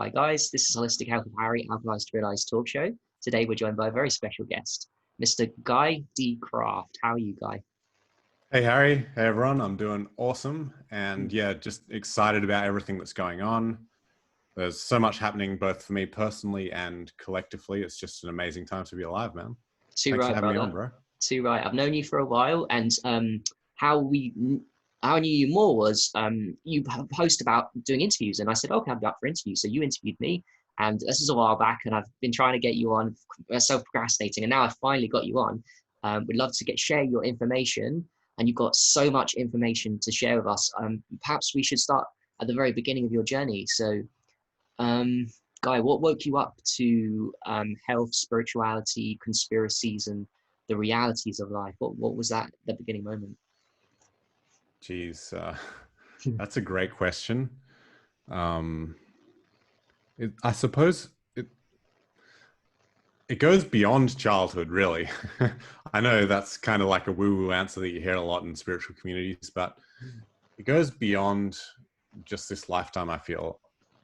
Hi guys, this is Holistic Health with Harry, Analyzed to Realized talk show. Today we're joined by a very special guest, Mr. Guy D. Craft. How are you, Guy? Hey Harry, hey everyone, I'm doing awesome and Mm. yeah, just excited about everything that's going on. There's so much happening both for me personally and collectively. It's just an amazing time to be alive, man. Too Thanks for right, having me brother. on, bro. Too right. I've known you for a while, and how we how I knew you more was you post about doing interviews, and I said, okay, I'm up for interviews. So you interviewed me, and this is a while back, and I've been trying to get you on, self procrastinating, and now I finally got you on. We'd love to share your information, and you've got so much information to share with us. Perhaps we should start at the very beginning of your journey. So, Guy, what woke you up to health, spirituality, conspiracies, and the realities of life? What was that the beginning moment? Jeez, that's a great question. Um, I suppose it goes beyond childhood, really. I know that's kind of like a woo-woo answer that you hear a lot in spiritual communities, but it goes beyond just this lifetime, I feel.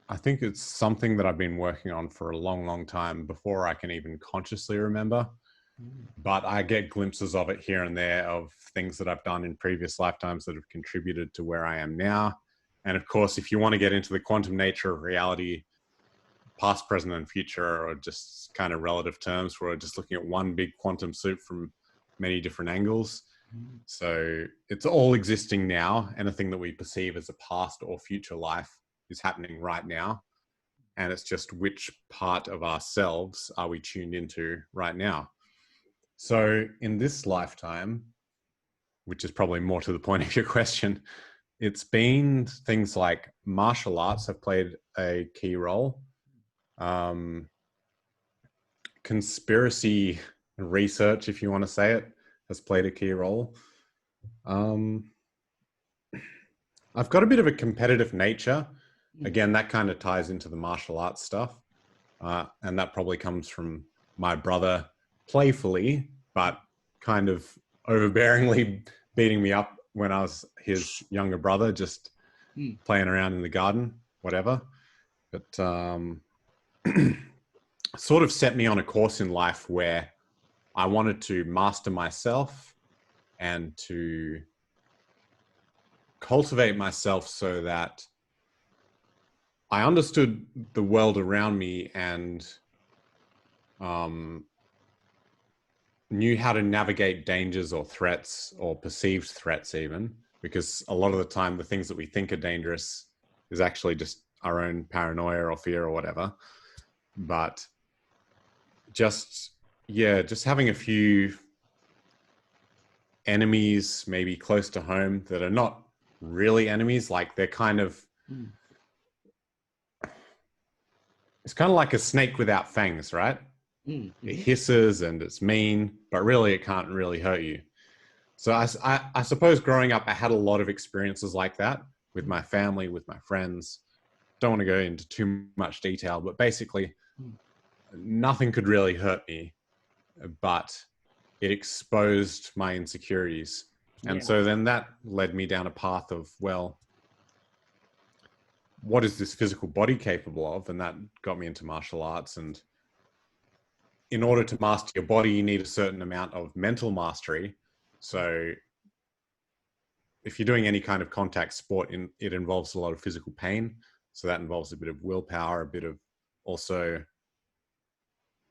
I think it's something that I've been working on for a long, long time before I can even consciously remember. But I get glimpses of it here and there of things that I've done in previous lifetimes that have contributed to where I am now. And of course, if you want to get into the quantum nature of reality, past, present, and future are just kind of relative terms. We're just looking at one big quantum soup from many different angles. So it's all existing now. Anything that we perceive as a past or future life is happening right now. And it's just which part of ourselves are we tuned into right now. So in this lifetime, which is probably more to the point of your question, it's been things like martial arts have played a key role. Conspiracy research, if you want to say it, has played a key role. I've got a bit of a competitive nature. Again, that kind of ties into the martial arts stuff. And that probably comes from my brother playfully, but kind of overbearingly beating me up when I was his younger brother, just playing around in the garden, whatever. But sort of set me on a course in life where I wanted to master myself and to cultivate myself so that I understood the world around me and knew how to navigate dangers or threats or perceived threats even, because a lot of the time the things that we think are dangerous is actually just our own paranoia or fear or whatever. But just having a few enemies maybe close to home that are not really enemies, like they're kind of it's kind of like a snake without fangs, right? It hisses and it's mean, but really it can't really hurt you. So I suppose growing up, I had a lot of experiences like that with my family, with my friends. Don't want to go into too much detail, but basically nothing could really hurt me, but it exposed my insecurities. And so then that led me down a path of, well, what is this physical body capable of? And that got me into martial arts. And in order to master your body, you need a certain amount of mental mastery. So if you're doing any kind of contact sport, it involves a lot of physical pain. So that involves a bit of willpower, a bit of also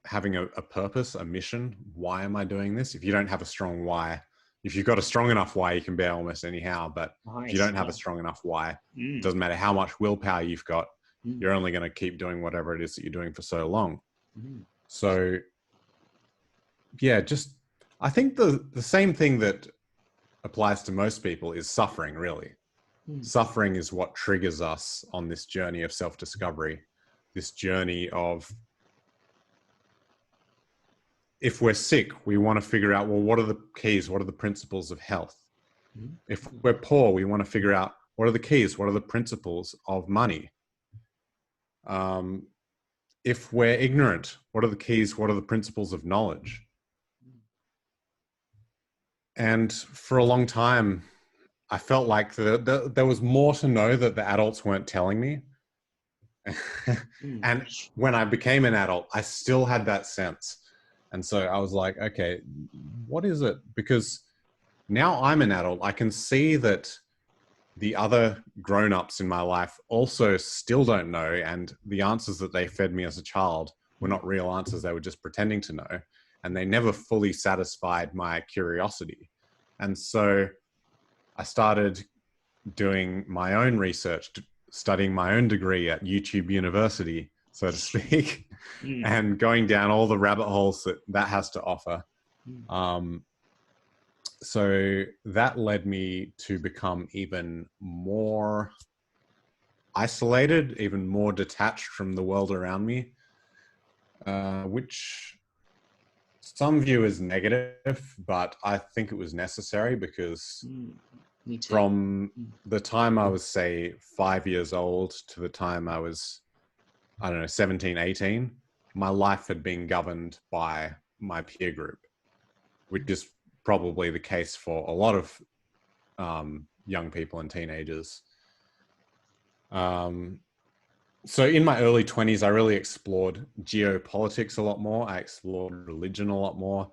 having a purpose, a mission. Why am I doing this? If you don't have a strong why, if you've got a strong enough why, you can bear almost anyhow. But if you don't have a strong enough why, it doesn't matter how much willpower you've got, you're only going to keep doing whatever it is that you're doing for so long. So yeah, just I think the same thing that applies to most people is suffering, really. Suffering is what triggers us on this journey of self-discovery, this journey of, if we're sick, we want to figure out, well, what are the keys? What are the principles of health? If we're poor, we want to figure out, what are the keys? What are the principles of money? If we're ignorant, what are the keys? What are the principles of knowledge? And for a long time, I felt like there was more to know that the adults weren't telling me. And when I became an adult, I still had that sense. And so I was like, okay, what is it? Because now I'm an adult, I can see that the other grown-ups in my life also still don't know, and the answers that they fed me as a child were not real answers. They were just pretending to know, and they never fully satisfied my curiosity. And so I started doing my own research, studying my own degree at YouTube University, so to speak, and going down all the rabbit holes that has to offer. So that led me to become even more isolated, even more detached from the world around me, which some view as negative, but I think it was necessary because from the time I was, say, 5 years old to the time I was, I don't know, 17, 18, my life had been governed by my peer group, which is probably the case for a lot of young people and teenagers. So in my early 20s, I really explored geopolitics a lot more. I explored religion a lot more,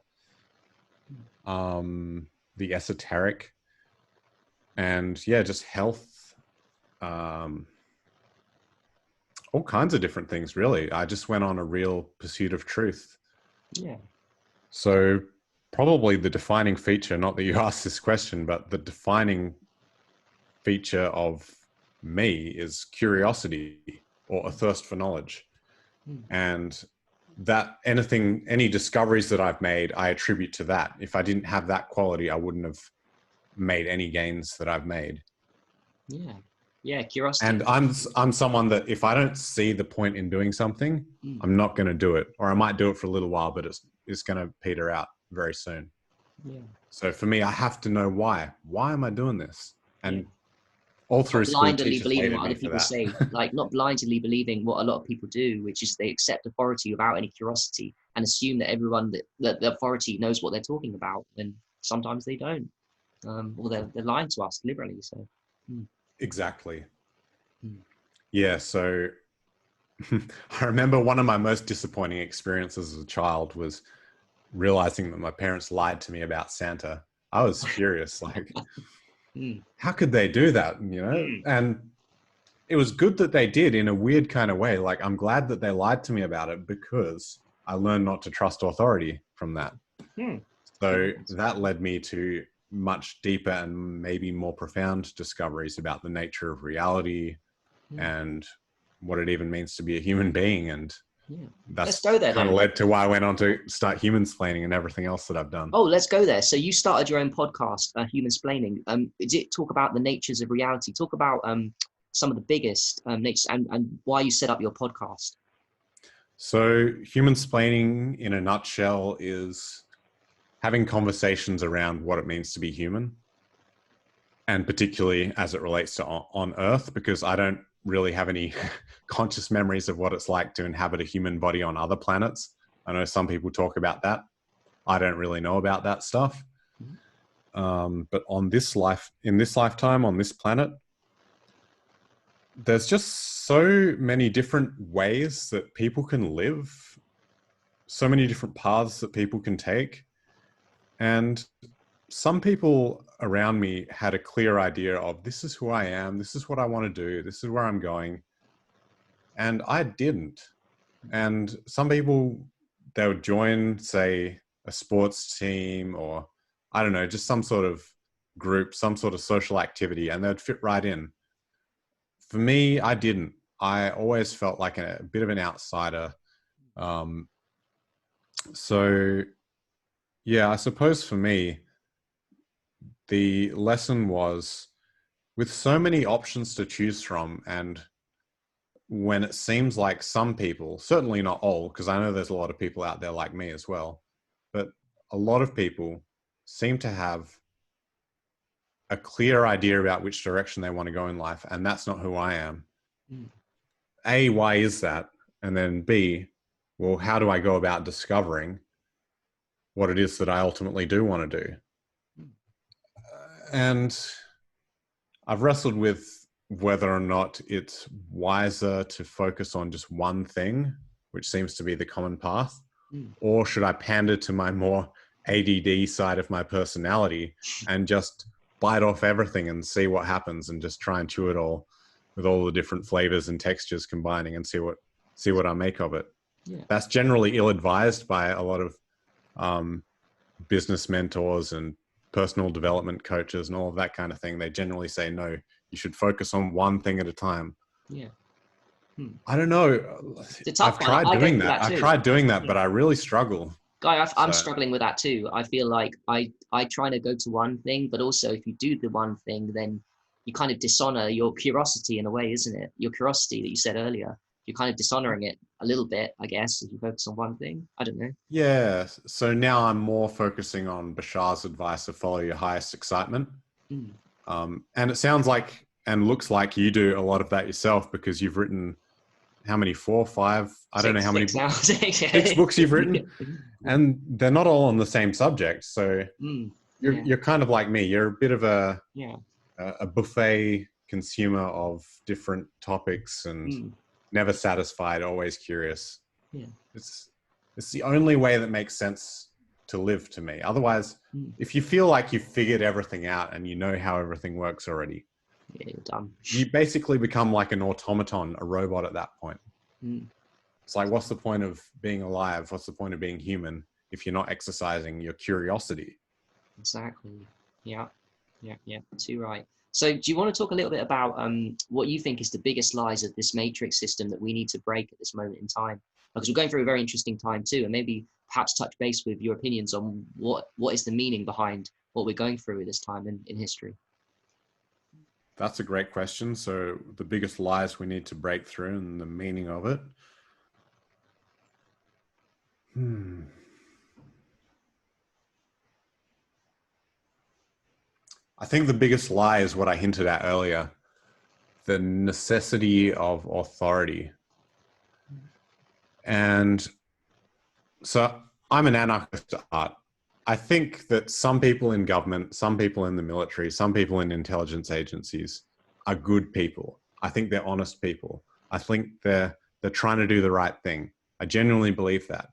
the esoteric, and yeah, just health, all kinds of different things, really. I just went on a real pursuit of truth. Yeah. So probably the defining feature, not that you asked this question, but the defining feature of me is curiosity or a thirst for knowledge. And that any discoveries that I've made, I attribute to that. If I didn't have that quality, I wouldn't have made any gains that I've made. Yeah. Yeah. Curiosity. And I'm someone that if I don't see the point in doing something, I'm not going to do it, or I might do it for a little while, but it's going to peter out very soon. Yeah. So for me, I have to know why. Why am I doing this? And all through school, blindly believing what other people say, like not blindly believing what a lot of people do, which is they accept authority without any curiosity and assume that everyone that the authority knows what they're talking about, and sometimes they don't, or they're lying to us deliberately. So exactly. Yeah. So I remember one of my most disappointing experiences as a child was realizing that my parents lied to me about Santa. I was furious, like, how could they do that? You know? And it was good that they did in a weird kind of way. Like, I'm glad that they lied to me about it because I learned not to trust authority from that. So that led me to much deeper and maybe more profound discoveries about the nature of reality and what it even means to be a human being. And that's kind of led to why I went on to start Humansplaining and everything else that I've done. Oh, let's go there. So you started your own podcast, Humansplaining. Did it talk about the natures of reality? Talk about some of the biggest natures and why you set up your podcast. So Humansplaining in a nutshell is having conversations around what it means to be human, and particularly as it relates to on Earth, because I don't really have any conscious memories of what it's like to inhabit a human body on other planets. I know some people talk about that. I don't really know about that stuff. But in this lifetime, on this planet, there's just so many different ways that people can live, so many different paths that people can take. And some people around me had a clear idea of, this is who I am, this is what I want to do, this is where I'm going. And I didn't. And some people, they would join, say, a sports team or, I don't know, just some sort of group, some sort of social activity, and they'd fit right in. For me, I didn't. I always felt like a bit of an outsider. So, yeah, I suppose for me, the lesson was, with so many options to choose from, and when it seems like some people, certainly not all, because I know there's a lot of people out there like me as well, but a lot of people seem to have a clear idea about which direction they want to go in life, and that's not who I am. A, why is that? And then B, well, how do I go about discovering what it is that I ultimately do want to do? And I've wrestled with whether or not it's wiser to focus on just one thing, which seems to be the common path, or should I pander to my more ADD side of my personality and just bite off everything and see what happens and just try and chew it all with all the different flavors and textures combining and see what I make of it. Yeah. That's generally ill-advised by a lot of business mentors and personal development coaches and all of that kind of thing. They generally say, no, you should focus on one thing at a time. Yeah. I don't know. I've tried doing that. I've tried doing that, but I really struggle. Guy, I'm struggling with that too. I feel like I try to go to one thing, but also if you do the one thing, then you kind of dishonor your curiosity in a way, isn't it? Your curiosity that you said earlier, you're kind of dishonoring it a little bit, I guess, if you focus on one thing. I don't know. Yeah. So now I'm more focusing on Bashar's advice of follow your highest excitement. And it sounds like and looks like you do a lot of that yourself, because you've written how many, 4 or 5? I don't know how many. 6 books you've written, and they're not all on the same subject. So you're kind of like me. You're a bit of a buffet consumer of different topics and never satisfied, always curious. Yeah, it's the only way that makes sense to live to me. Otherwise, if you feel like you've figured everything out and you know how everything works already, you're done. You basically become like an automaton, a robot at that point. It's like, what's the point of being alive? What's the point of being human if you're not exercising your curiosity? Exactly. Yeah. Too right. So do you want to talk a little bit about what you think is the biggest lies of this matrix system that we need to break at this moment in time? Because we're going through a very interesting time too, and maybe perhaps touch base with your opinions on what is the meaning behind what we're going through at this time in history. That's a great question. So the biggest lies we need to break through and the meaning of it. I think the biggest lie is what I hinted at earlier, the necessity of authority. And so I'm an anarchist at heart. I think that some people in government, some people in the military, some people in intelligence agencies are good people. I think they're honest people. I think they're trying to do the right thing. I genuinely believe that.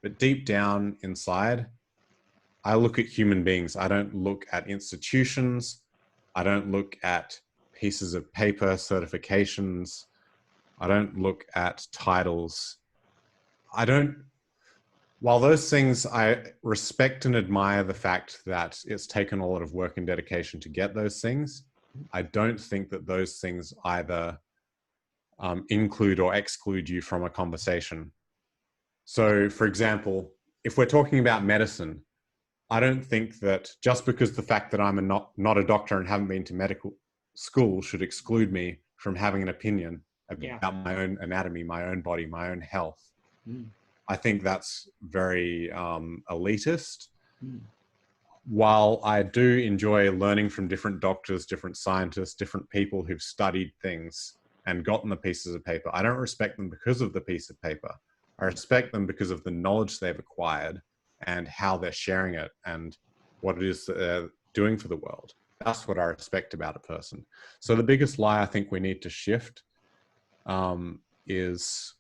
But deep down inside, I look at human beings. I don't look at institutions. I don't look at pieces of paper, certifications. I don't look at titles. While those things, I respect and admire the fact that it's taken a lot of work and dedication to get those things, I don't think that those things either include or exclude you from a conversation. So, for example, if we're talking about medicine, I don't think that just because the fact that I'm not a doctor and haven't been to medical school should exclude me from having an opinion about my own anatomy, my own body, my own health. I think that's very elitist. While I do enjoy learning from different doctors, different scientists, different people who've studied things and gotten the pieces of paper, I don't respect them because of the piece of paper. I respect them because of the knowledge they've acquired and how they're sharing it and what it is that they're doing for the world. That's what I respect about a person. So the biggest lie I think we need to shift is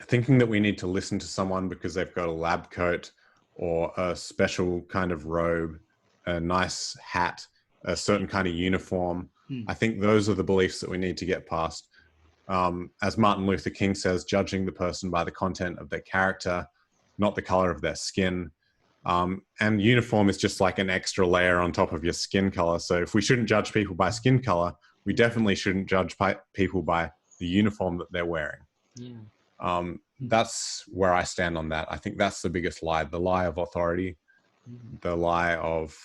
thinking that we need to listen to someone because they've got a lab coat or a special kind of robe, a nice hat, a certain kind of uniform. I think those are the beliefs that we need to get past. As Martin Luther King says, judging the person by the content of their character, not the color of their skin. And uniform is just like an extra layer on top of your skin color. So if we shouldn't judge people by skin color, we definitely shouldn't judge people by the uniform that they're wearing. That's where I stand on that. I think that's the biggest lie, the lie of authority, the lie of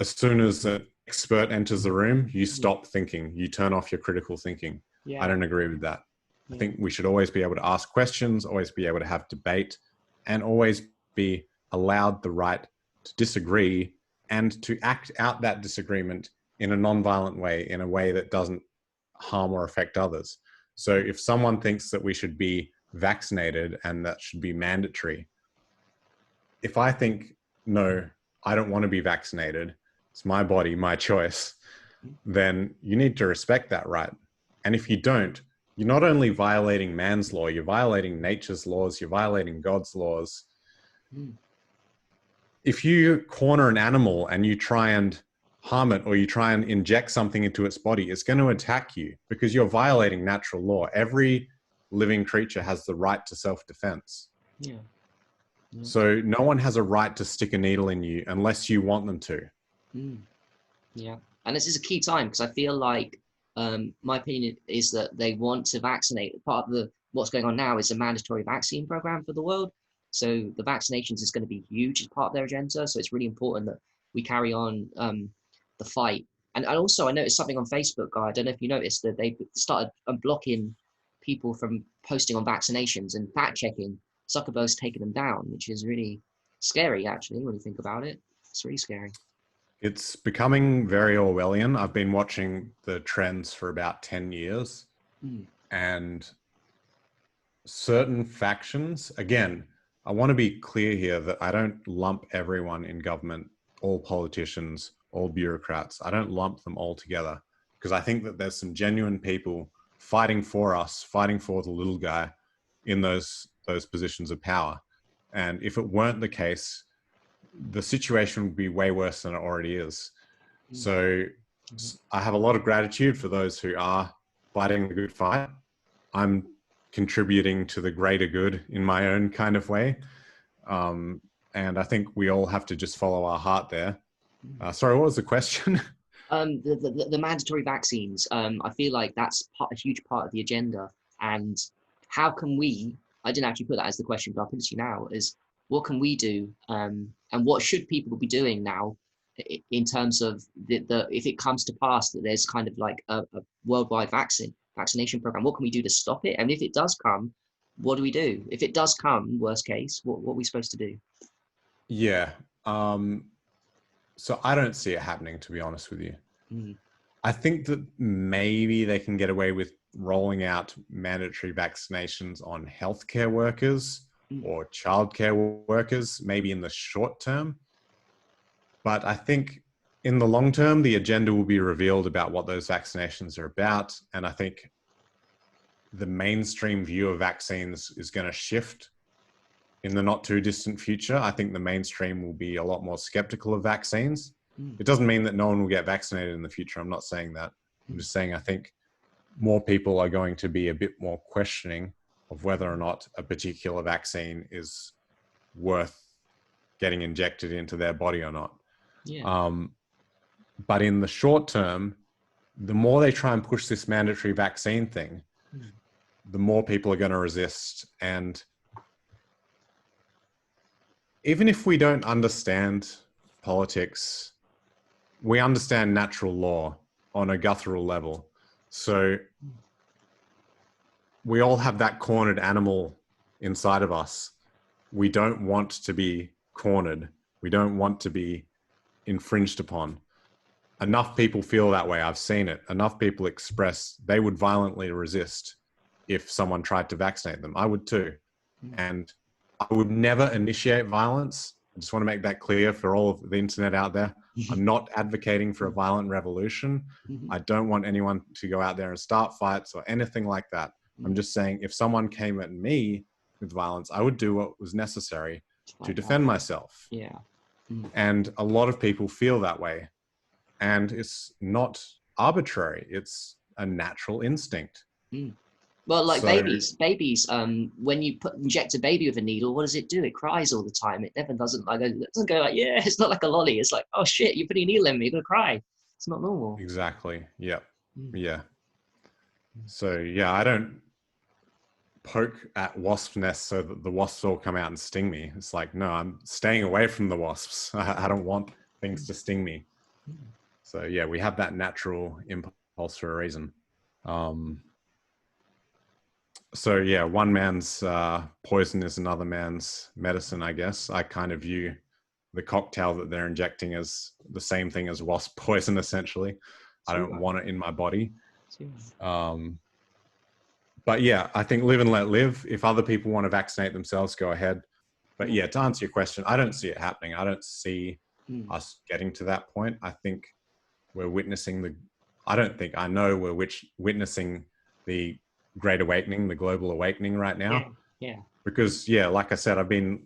as soon as an expert enters the room, you stop thinking, you turn off your critical thinking. I don't agree with that. I think we should always be able to ask questions, always be able to have debate, and always be allowed the right to disagree and to act out that disagreement in a non-violent way, in a way that doesn't harm or affect others. So if someone thinks that we should be vaccinated and that should be mandatory, if I think, no, I don't want to be vaccinated, it's my body, my choice, then you need to respect that right. And if you don't, you're not only violating man's law, you're violating nature's laws, you're violating God's laws. If you corner an animal and you try and harm it, or you try and inject something into its body, it's going to attack you because you're violating natural law. Every living creature has the right to self-defense. Yeah. So no one has a right to stick a needle in you unless you want them to. Yeah. And this is a key time, because I feel like my opinion is that they want to vaccinate. Part of what's going on now is a mandatory vaccine program for the world. So the vaccinations is going to be huge as part of their agenda. So it's really important that we carry on the fight. And also, I noticed something on Facebook, Guy. I don't know if you noticed that they started blocking people from posting on vaccinations and fact checking. Zuckerberg's taken them down, which is really scary, actually, when you think about it. It's really scary. It's becoming very Orwellian. I've been watching the trends for about 10 years. And certain factions, again, I want to be clear here that I don't lump everyone in government, all politicians, all bureaucrats. I don't lump them all together, because I think that there's some genuine people fighting for us, fighting for the little guy in those positions of power. And if it weren't the case, the situation would be way worse than it already is. So I have a lot of gratitude for those who are fighting the good fight. I'm contributing to the greater good in my own kind of way. And I think we all have to just follow our heart there. Sorry, what was the question? The mandatory vaccines, I feel like that's a huge part of the agenda. And how can we, I didn't actually put that as the question, but I'll put it to you now, is what can we do, and what should people be doing now in terms of if it comes to pass that there's kind of like a worldwide vaccination program, what can we do to stop it? And if it does come, what do we do? If it does come, worst case, what are we supposed to do? Yeah. So I don't see it happening, to be honest with you. I think that maybe they can get away with rolling out mandatory vaccinations on healthcare workers or childcare workers, maybe in the short term. But I think in the long term, the agenda will be revealed about what those vaccinations are about. And I think the mainstream view of vaccines is going to shift in the not too distant future. I think the mainstream will be a lot more skeptical of vaccines. It doesn't mean that no one will get vaccinated in the future. I'm not saying that. I'm just saying I think more people are going to be a bit more questioning of whether or not a particular vaccine is worth getting injected into their body or not. But in the short term, the more they try and push this mandatory vaccine thing, the more people are going to resist. And even if we don't understand politics, we understand natural law on a guttural level. So we all have that cornered animal inside of us. We don't want to be cornered. We don't want to be infringed upon. Enough people feel that way. I've seen it. Enough people express they would violently resist if someone tried to vaccinate them. I would too. And I would never initiate violence. I just want to make that clear for all of the internet out there. I'm not advocating for a violent revolution. I don't want anyone to go out there and start fights or anything like that. I'm just saying if someone came at me with violence, I would do what was necessary to defend myself. And a lot of people feel that way. And it's not arbitrary. It's a natural instinct. Well, like babies, when you inject a baby with a needle, what does it do? It cries all the time. It never doesn't go like, yeah, it's not like a lolly. It's like, oh shit, you're putting a needle in me, you're gonna cry. It's not normal. Exactly. Yeah. Yeah. So yeah, I don't poke at wasp nests so that the wasps all come out and sting me. It's like, no, I'm staying away from the wasps. I don't want things to sting me. So yeah, we have that natural impulse for a reason. So yeah, one man's poison is another man's medicine, I guess. I kind of view the cocktail that they're injecting as the same thing as wasp poison, essentially. I don't want it in my body. But yeah, I think live and let live. If other people want to vaccinate themselves, go ahead. But yeah, to answer your question, I don't see it happening. I don't see us getting to that point. I think we're witnessing I don't think, I know we're witnessing the Great Awakening, the global awakening right Yeah, now. yeah, Because, yeah, like I said, I've been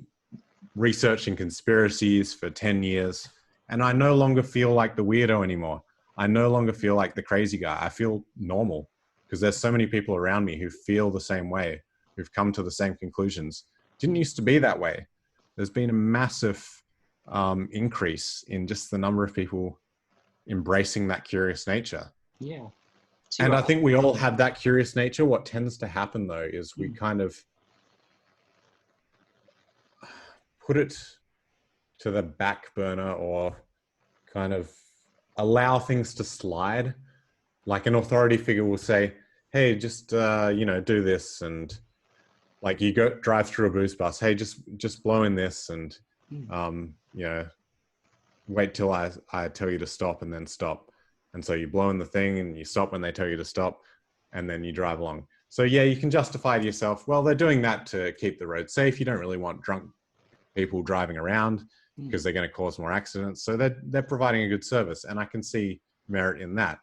researching conspiracies for 10 years, and I no longer feel like the weirdo anymore. I no longer feel like the crazy guy. I feel normal because there's so many people around me who feel the same way, who've come to the same conclusions. Didn't used to be that way. There's been a massive increase in just the number of people embracing that curious nature. yeah. Too And I right. think we all have that curious nature. What tends to happen though is we kind of put it to the back burner, or kind of allow things to slide. Like an authority figure will say, hey, just do this, and like you go drive through a booze bus, hey, just blow in this, and wait till I tell you to stop, and then stop. And so you blow in the thing and you stop when they tell you to stop, and then you drive along. So yeah, you can justify to yourself, well, they're doing that to keep the road safe. You don't really want drunk people driving around because they're going to cause more accidents. So they're providing a good service, and I can see merit in that.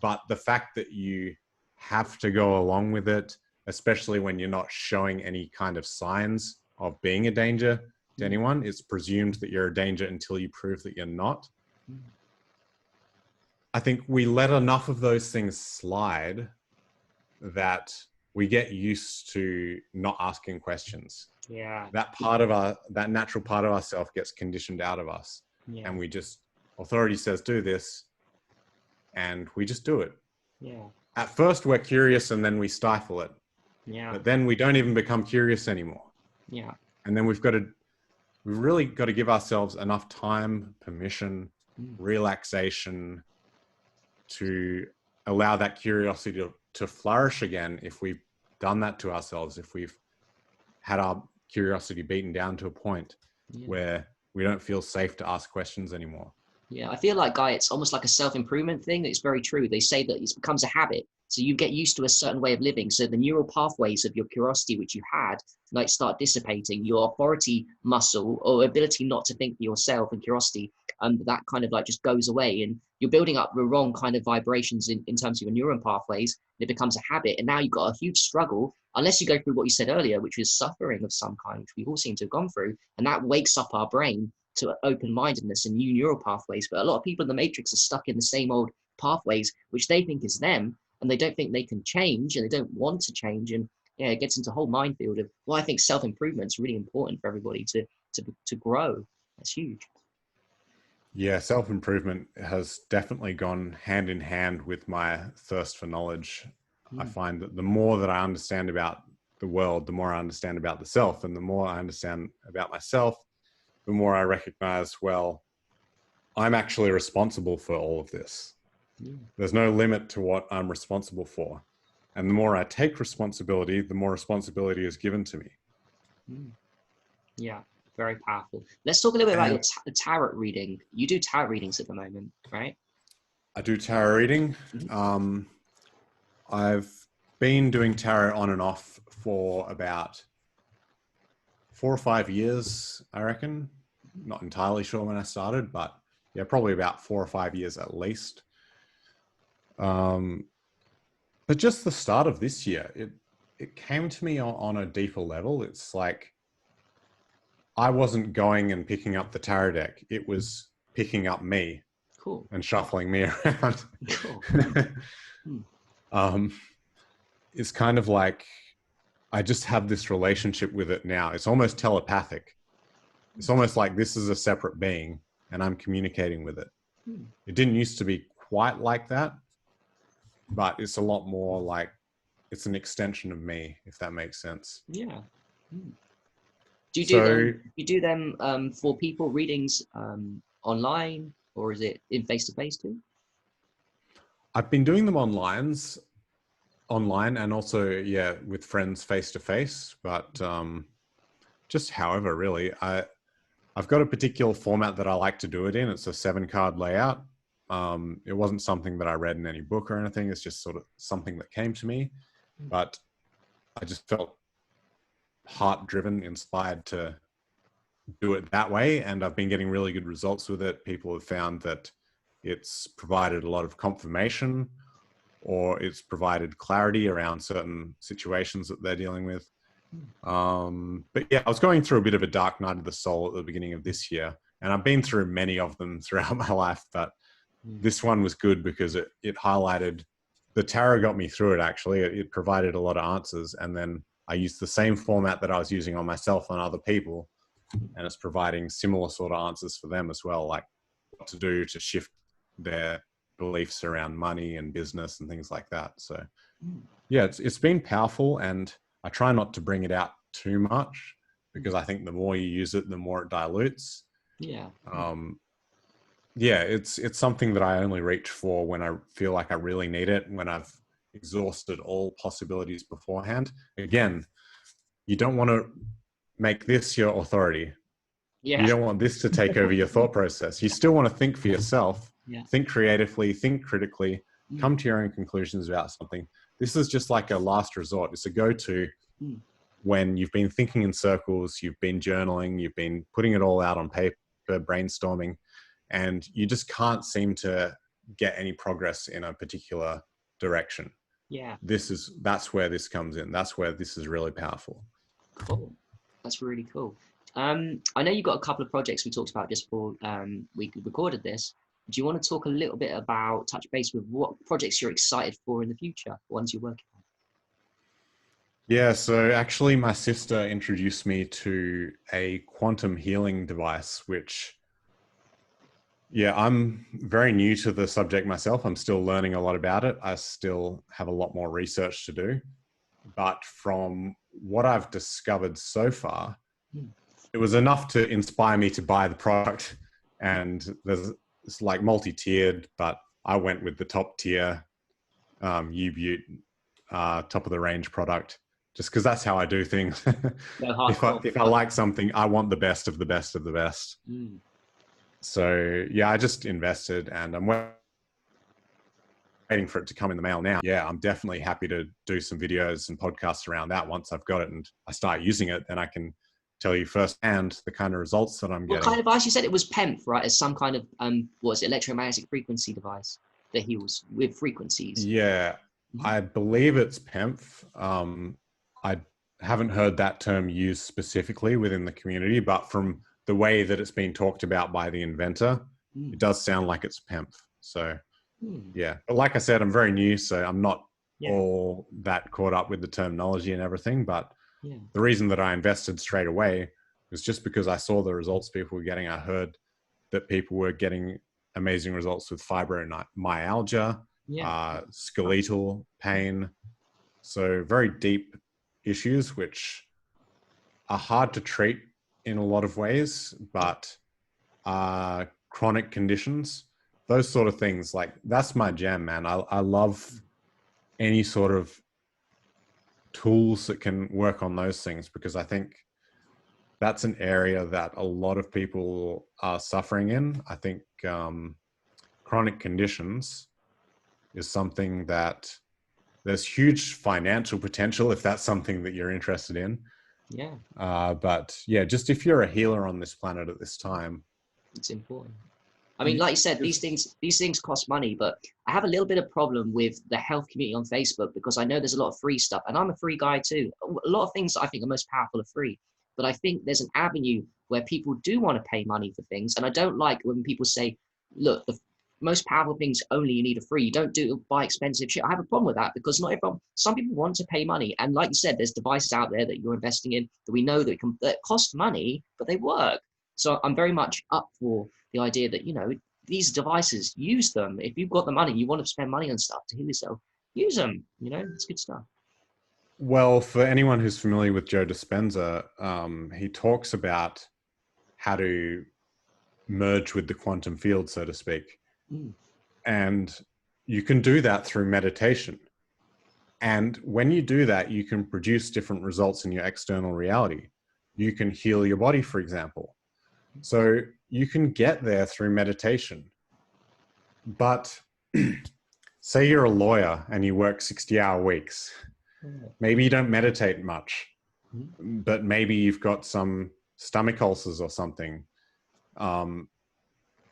But the fact that you have to go along with it, especially when you're not showing any kind of signs of being a danger to anyone, it's presumed that you're a danger until you prove that you're not. I think we let enough of those things slide that we get used to not asking questions. Yeah, That natural part of ourself gets conditioned out of us. yeah, And we just, authority says do this, and we just do it. yeah, At first we're curious, and then we stifle it. yeah, But then we don't even become curious anymore. yeah, And then we've really got to give ourselves enough time, permission, relaxation to allow that curiosity to flourish again. If we've done that to ourselves, if we've had our curiosity beaten down to a point where we don't feel safe to ask questions anymore. Yeah, I feel like, Guy, it's almost like a self-improvement thing. It's very true. They say that it becomes a habit. So you get used to a certain way of living. So the neural pathways of your curiosity, which you had, like start dissipating. Your authority muscle or ability not to think for yourself and curiosity, that kind of like just goes away. And you're building up the wrong kind of vibrations in terms of your neuron pathways. And it becomes a habit. And now you've got a huge struggle, unless you go through what you said earlier, which is suffering of some kind, which we all seem to have gone through. And that wakes up our brain to open-mindedness and new neural pathways. But a lot of people in the matrix are stuck in the same old pathways, which they think is them, and they don't think they can change, and they don't want to change. And yeah, it gets into a whole minefield of, well, I think self-improvement is really important for everybody to grow. That's huge. Yeah, self-improvement has definitely gone hand in hand with my thirst for knowledge. I find that the more that I understand about the world, the more I understand about the self, and the more I understand about myself, the more I recognize, well, I'm actually responsible for all of this. There's no limit to what I'm responsible for. And the more I take responsibility, the more responsibility is given to me. Yeah, very powerful. Let's talk a little bit about your tarot reading. You do tarot readings at the moment, right? I do tarot reading. I've been doing tarot on and off for about 4 or 5 years, I reckon. Not entirely sure when I started, but yeah, probably about 4 or 5 years at least. But just the start of this year, it came to me on a deeper level. It's like I wasn't going and picking up the tarot deck. It was picking up me. Cool. And shuffling me around. Cool. It's kind of like I just have this relationship with it now. It's almost telepathic. It's almost like this is a separate being and I'm communicating with it. It didn't used to be quite like that, but it's a lot more like it's an extension of me, if that makes sense. Yeah. Do you do them for people readings online, or is it in face-to-face too? I've been doing them online and also, yeah, with friends face-to-face, but just however, really. I've got a particular format that I like to do it in. It's a 7-card layout. It wasn't something that I read in any book or anything. It's just sort of something that came to me, but I just felt heart-driven, inspired to do it that way. And I've been getting really good results with it. People have found that it's provided a lot of confirmation, or it's provided clarity around certain situations that they're dealing with. But yeah, I was going through a bit of a dark night of the soul at the beginning of this year, and I've been through many of them throughout my life, but this one was good because it highlighted, the tarot got me through it actually. It provided a lot of answers, and then I used the same format that I was using on myself and other people, and it's providing similar sort of answers for them as well, like what to do to shift their beliefs around money and business and things like that. So yeah, it's been powerful, and I try not to bring it out too much because I think the more you use it, the more it dilutes. Yeah. Yeah, it's something that I only reach for when I feel like I really need it, when I've exhausted all possibilities beforehand. Again, you don't want to make this your authority. Yeah. You don't want this to take over your thought process. You still want to think for yourself, think creatively, think critically, come to your own conclusions about something. This is just like a last resort. It's a go-to when you've been thinking in circles, you've been journaling, you've been putting it all out on paper, brainstorming, and you just can't seem to get any progress in a particular direction. Yeah. That's where this comes in. That's where this is really powerful. Cool. That's really cool. I know you've got a couple of projects we talked about just before we recorded this. Do you want to talk a little bit about, touch base with what projects you're excited for in the future, ones you're working on? Yeah, so actually my sister introduced me to a quantum healing device, which, yeah, I'm very new to the subject myself. I'm still learning a lot about it. I still have a lot more research to do. But from what I've discovered so far, it was enough to inspire me to buy the product. And it's like multi-tiered, but I went with the top tier U-Butte, top of the range product, just because that's how I do things. If I like something, I want the best of the best of the best. So yeah, I just invested, and I'm waiting for it to come in the mail now. Yeah, I'm definitely happy to do some videos and podcasts around that once I've got it and I start using it. Then I can tell you firsthand the kind of results that I'm getting. What kind of device? You said it was PEMF, right? As some kind of electromagnetic frequency device that heals with frequencies. Yeah, I believe it's PEMF. I haven't heard that term used specifically within the community, but from the way that it's been talked about by the inventor, it does sound like it's PEMF. So yeah, but like I said, I'm very new, so I'm not all that caught up with the terminology and everything. But the reason that I invested straight away was just because I saw the results people were getting. I heard that people were getting amazing results with fibromyalgia, skeletal pain. So very deep issues, which are hard to treat in a lot of ways, but chronic conditions, those sort of things, like that's my jam, man. I love any sort of tools that can work on those things, because I think that's an area that a lot of people are suffering in. I think chronic conditions is something that there's huge financial potential if that's something that you're interested in. Yeah. But yeah, just if you're a healer on this planet at this time, it's important. I mean, like you said, these things cost money, but I have a little bit of problem with the health community on Facebook, because I know there's a lot of free stuff, and I'm a free guy too. A lot of things that I think are most powerful are free, but I think there's an avenue where people do want to pay money for things. And I don't like when people say, look, the most powerful things only you need are free. You don't buy expensive shit. I have a problem with that, because not everyone, some people want to pay money. And like you said, there's devices out there that you're investing in that we know that cost money, but they work. So I'm very much up for the idea that, these devices, use them. If you've got the money, you want to spend money on stuff to heal yourself, use them. It's good stuff. Well, for anyone who's familiar with Joe Dispenza, he talks about how to merge with the quantum field, so to speak. And you can do that through meditation. And when you do that, you can produce different results in your external reality. You can heal your body, for example. So you can get there through meditation. But say you're a lawyer and you work 60-hour weeks. Maybe you don't meditate much, but maybe you've got some stomach ulcers or something.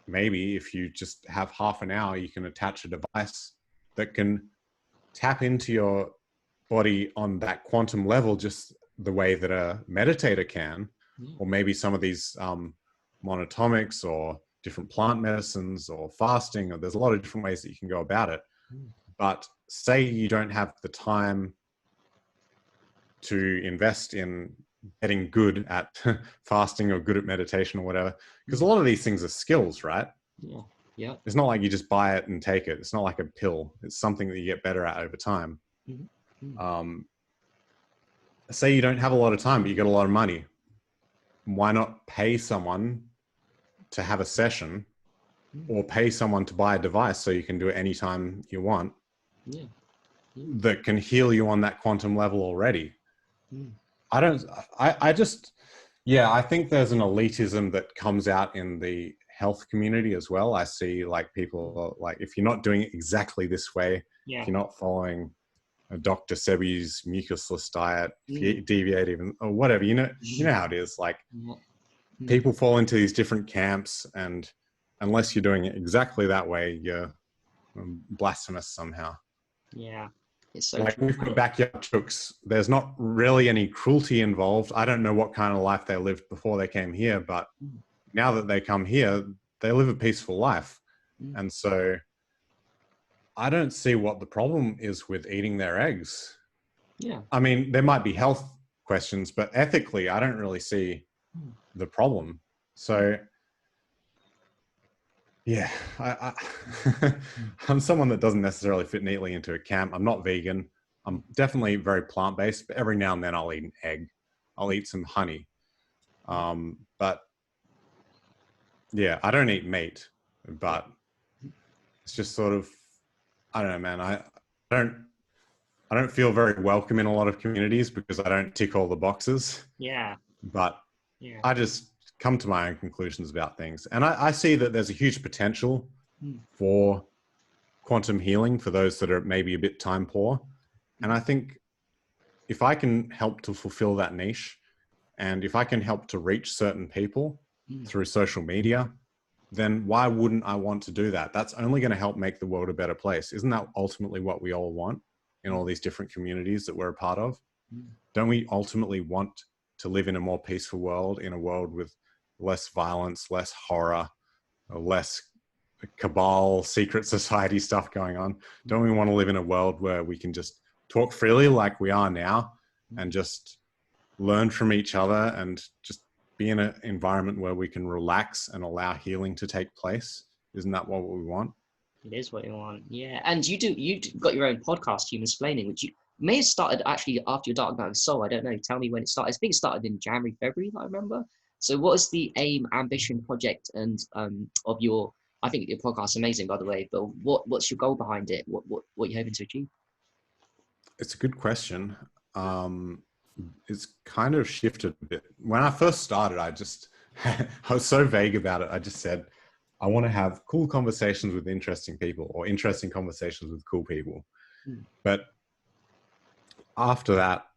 maybe if you just have half an hour, you can attach a device that can tap into your body on that quantum level, just the way that a meditator can, or maybe some of these monatomics or different plant medicines or fasting, or there's a lot of different ways that you can go about it. But say you don't have the time to invest in getting good at fasting or good at meditation or whatever, because a lot of these things are skills, right? Yeah. It's not like you just buy it and take it. It's not like a pill. It's something that you get better at over time. Say you don't have a lot of time, but you got a lot of money. Why not pay someone to have a session, or pay someone to buy a device so you can do it anytime you want, that can heal you on that quantum level already? I think there's an elitism that comes out in the health community as well. I see like people like, if you're not doing it exactly this way, if you're not following Dr. Sebi's mucusless diet, if you deviate even or whatever, you know how it is. Like people fall into these different camps, and unless you're doing it exactly that way, you're blasphemous somehow. Yeah. It's so like true. we've got backyard chooks. There's not really any cruelty involved. I don't know what kind of life they lived before they came here, but now that they come here, they live a peaceful life. And so I don't see what the problem is with eating their eggs. Yeah. I mean, there might be health questions, but ethically, I don't really see the problem. So yeah, I'm someone that doesn't necessarily fit neatly into a camp. I'm not vegan. I'm definitely very plant-based, but every now and then I'll eat an egg. I'll eat some honey. But yeah, I don't eat meat, but it's just sort of, I don't know, man. I don't feel very welcome in a lot of communities because I don't tick all the boxes. Yeah. But I just come to my own conclusions about things. And I see that there's a huge potential for quantum healing for those that are maybe a bit time poor. And I think if I can help to fulfill that niche, and if I can help to reach certain people through social media, then why wouldn't I want to do that? That's only going to help make the world a better place. Isn't that ultimately what we all want in all these different communities that we're a part of? Don't we ultimately want to live in a more peaceful world, in a world with less violence, less horror, less cabal, secret society stuff going on? Don't we want to live in a world where we can just talk freely like we are now and just learn from each other and just be in an environment where we can relax and allow healing to take place? Isn't that what we want? It is what you want. Yeah. And you got your own podcast, Humansplaining, which you may have started actually after your Dark Night of the Soul. I don't know. Tell me when it started. I think it started in January, February, I remember. So what is the aim, ambition, project, and of your, I think your podcast is amazing, by the way, but what's your goal behind it? What are you hoping to achieve? It's a good question. It's kind of shifted a bit. When I first started, I was so vague about it. I just said, I want to have cool conversations with interesting people, or interesting conversations with cool people. But after that,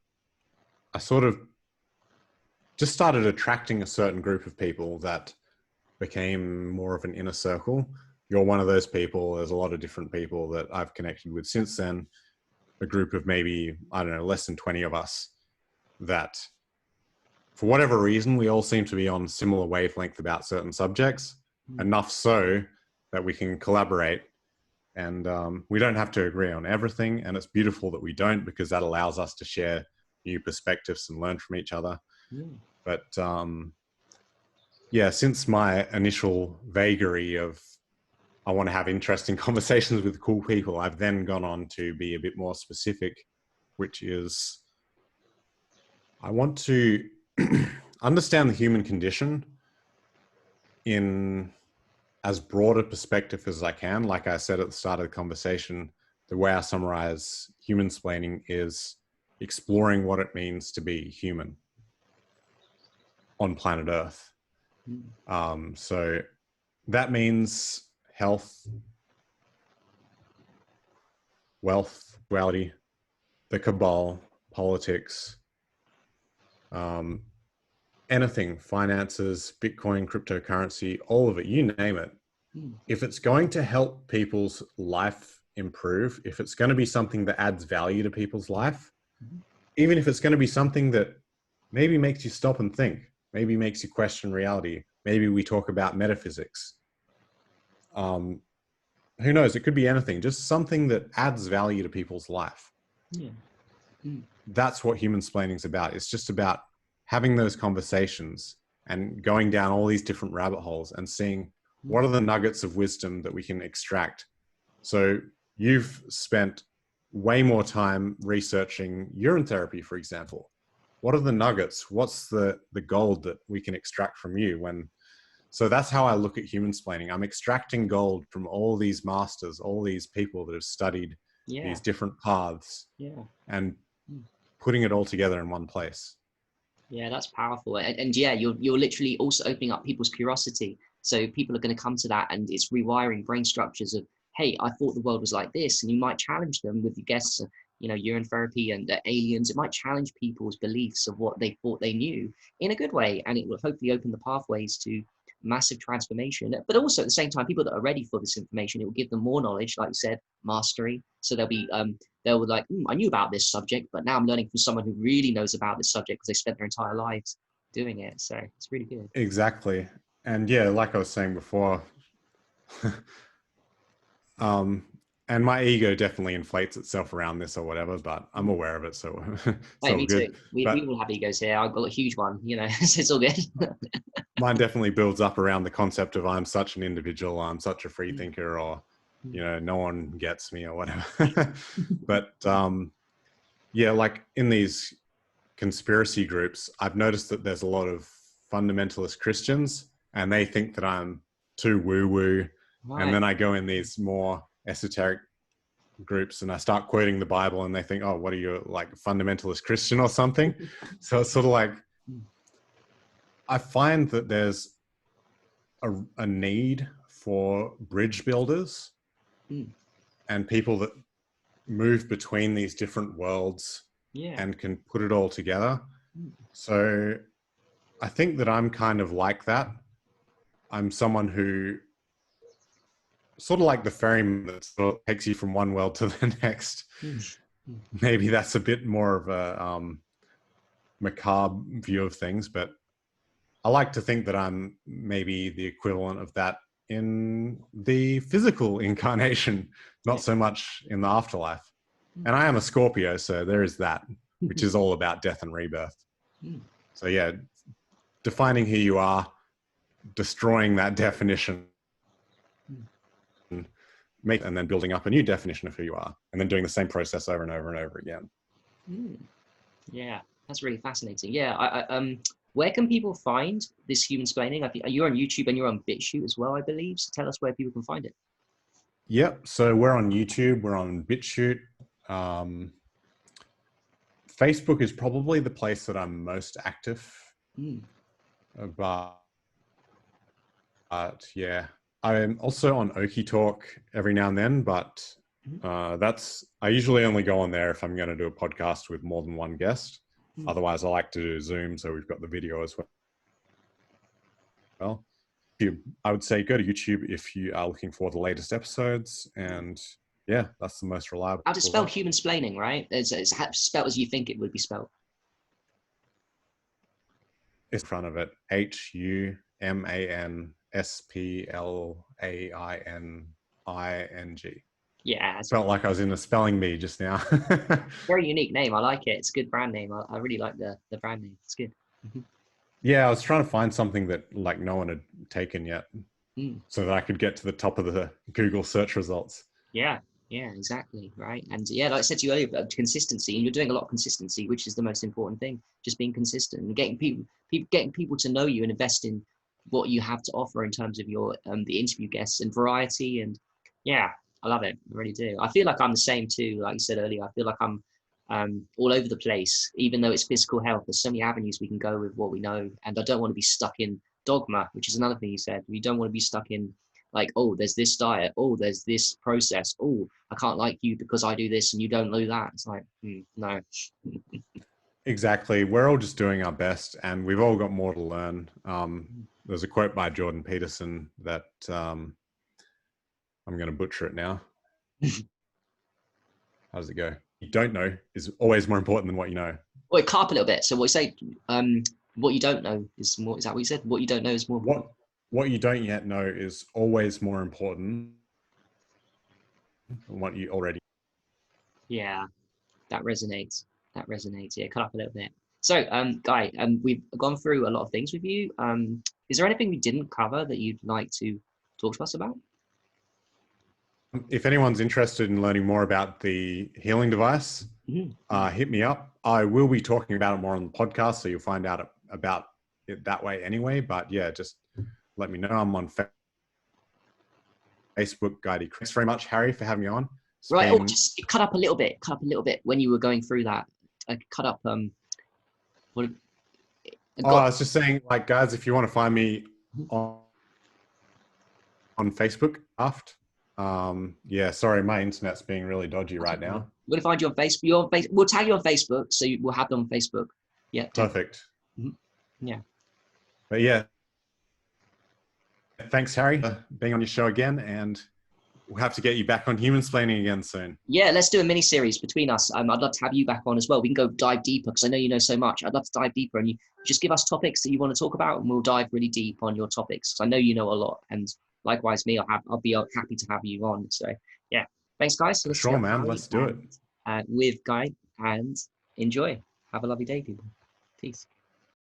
I sort of just started attracting a certain group of people that became more of an inner circle. You're one of those people. There's a lot of different people that I've connected with since then. A group of maybe, I don't know, less than 20 of us that, for whatever reason, we all seem to be on similar wavelength about certain subjects, enough so that we can collaborate. And we don't have to agree on everything. And it's beautiful that we don't, because that allows us to share new perspectives and learn from each other. But yeah, since my initial vagary of I want to have interesting conversations with cool people, I've then gone on to be a bit more specific, which is I want to understand the human condition in as broad a perspective as I can. Like I said at the start of the conversation, the way I summarize humansplaining is exploring what it means to be human on planet Earth. So that means health, wealth, duality, the cabal, politics, anything, finances, Bitcoin, cryptocurrency, all of it, you name it. if it's going to help people's life improve, if it's going to be something that adds value to people's life, even if it's going to be something that maybe makes you stop and think, maybe makes you question reality, maybe we talk about metaphysics. Who knows? It could be anything, just something that adds value to people's life. Yeah. That's what Humansplaining is about. It's just about having those conversations and going down all these different rabbit holes and seeing what are the nuggets of wisdom that we can extract. So you've spent way more time researching urine therapy, for example. What are the nuggets? What's the gold that we can extract from you? So that's how I look at Humansplaining. I'm extracting gold from all these masters, all these people that have studied these different paths, and putting it all together in one place. Yeah, that's powerful. And yeah, you're literally also opening up people's curiosity. So people are going to come to that, and it's rewiring brain structures of, hey, I thought the world was like this. And you might challenge them with your guests, urine therapy and aliens. It might challenge people's beliefs of what they thought they knew in a good way. And it will hopefully open the pathways to massive transformation. But also at the same time, people that are ready for this information, it will give them more knowledge, like you said, mastery. So they'll be they'll like, I knew about this subject, but now I'm learning from someone who really knows about this subject because they spent their entire lives doing it. So it's really good. Exactly. And yeah, like I was saying before, and my ego definitely inflates itself around this or whatever, but I'm aware of it, so it's all Me good. too. We all have egos here. I've got a huge one, so it's all good. Mine definitely builds up around the concept of I'm such an individual, I'm such a free thinker, or no one gets me or whatever. But yeah, like in these conspiracy groups, I've noticed that there's a lot of fundamentalist Christians, and they think that I'm too woo-woo. Right. And then I go in these more esoteric groups and I start quoting the Bible, and they think, oh, what are you, like, fundamentalist Christian or something? So it's sort of like, I find that there's a need for bridge builders and people that move between these different worlds and can put it all together. So I think that I'm kind of like that. I'm someone who sort of like the ferryman that sort of takes you from one world to the next. Maybe that's a bit more of a macabre view of things, but I like to think that I'm maybe the equivalent of that in the physical incarnation, not so much in the afterlife. And I am a Scorpio, so there is that, which is all about death and rebirth. So yeah, defining who you are, destroying that definition, and then building up a new definition of who you are, and then doing the same process over and over and over again. Yeah, that's really fascinating. Yeah, where can people find this Humansplaining? I think you're on YouTube and you're on BitChute as well, I believe. So tell us where people can find it. Yep. So we're on YouTube, we're on BitChute. Facebook is probably the place that I'm most active. But yeah, I'm also on Okie Talk every now and then, but I usually only go on there if I'm going to do a podcast with more than one guest. Otherwise, I like to do Zoom, so we've got the video as well. I would say go to YouTube if you are looking for the latest episodes, and yeah, that's the most reliable. How to spell Humansplaining, right? It's spelled as you think it would be spelled. It's in front of it. Humansplaining. Yeah. Felt like I was in a spelling bee just now. Very unique name. I like it. It's a good brand name. I really like the brand name. It's good. Yeah, I was trying to find something that like no one had taken yet, so that I could get to the top of the Google search results. Yeah, exactly. Right. And yeah, like I said to you earlier, about consistency, and you're doing a lot of consistency, which is the most important thing. Just being consistent and getting people to know you and invest in what you have to offer in terms of your the interview guests and variety. And yeah, I love it. I really do. I feel like I'm the same too. Like you said earlier, I feel like I'm all over the place, even though it's physical health. There's so many avenues we can go with what we know. And I don't want to be stuck in dogma, which is another thing you said. We don't want to be stuck in like, oh, there's this diet. Oh, there's this process. Oh, I can't like you because I do this and you don't do that. It's like, no. Exactly. We're all just doing our best and we've all got more to learn. There's a quote by Jordan Peterson that I'm going to butcher it now. How does it go? You don't know is always more important than what you know. Wait, cut up a little bit. So what you say, what you don't know is more, is that what you said? What you don't know is more important. What you don't yet know is always more important than what you already. Yeah, that resonates. That resonates. Yeah, cut up a little bit. So, Guy, we've gone through a lot of things with you. Is there anything we didn't cover that you'd like to talk to us about? If anyone's interested in learning more about the healing device, hit me up. I will be talking about it more on the podcast, so you'll find out about it that way anyway. But yeah, just let me know. I'm on Facebook, Guy Craft. Thanks very much, Harry, for having me on. Right. Oh, just cut up a little bit. Cut up a little bit when you were going through that. Cut up. What? I was just saying, like, guys, if you want to find me on Facebook, Craft. Yeah, sorry, my internet's being really dodgy right now. We're gonna find you on Facebook. We'll tag you on Facebook, so we'll have them on Facebook. Yeah. Perfect. Yeah. But yeah, thanks, Harry, for being on your show again, and we'll have to get you back on Humansplaining again soon. Yeah, let's do a mini series between us. I'd love to have you back on as well. We can go dive deeper because I know you know so much. I'd love to dive deeper, and you just give us topics that you want to talk about, and we'll dive really deep on your topics. I know you know a lot, and likewise me, I'll be happy to have you on. So yeah, thanks, guys. So sure, man. Let's do it. With Guy, and enjoy. Have a lovely day, people. Peace.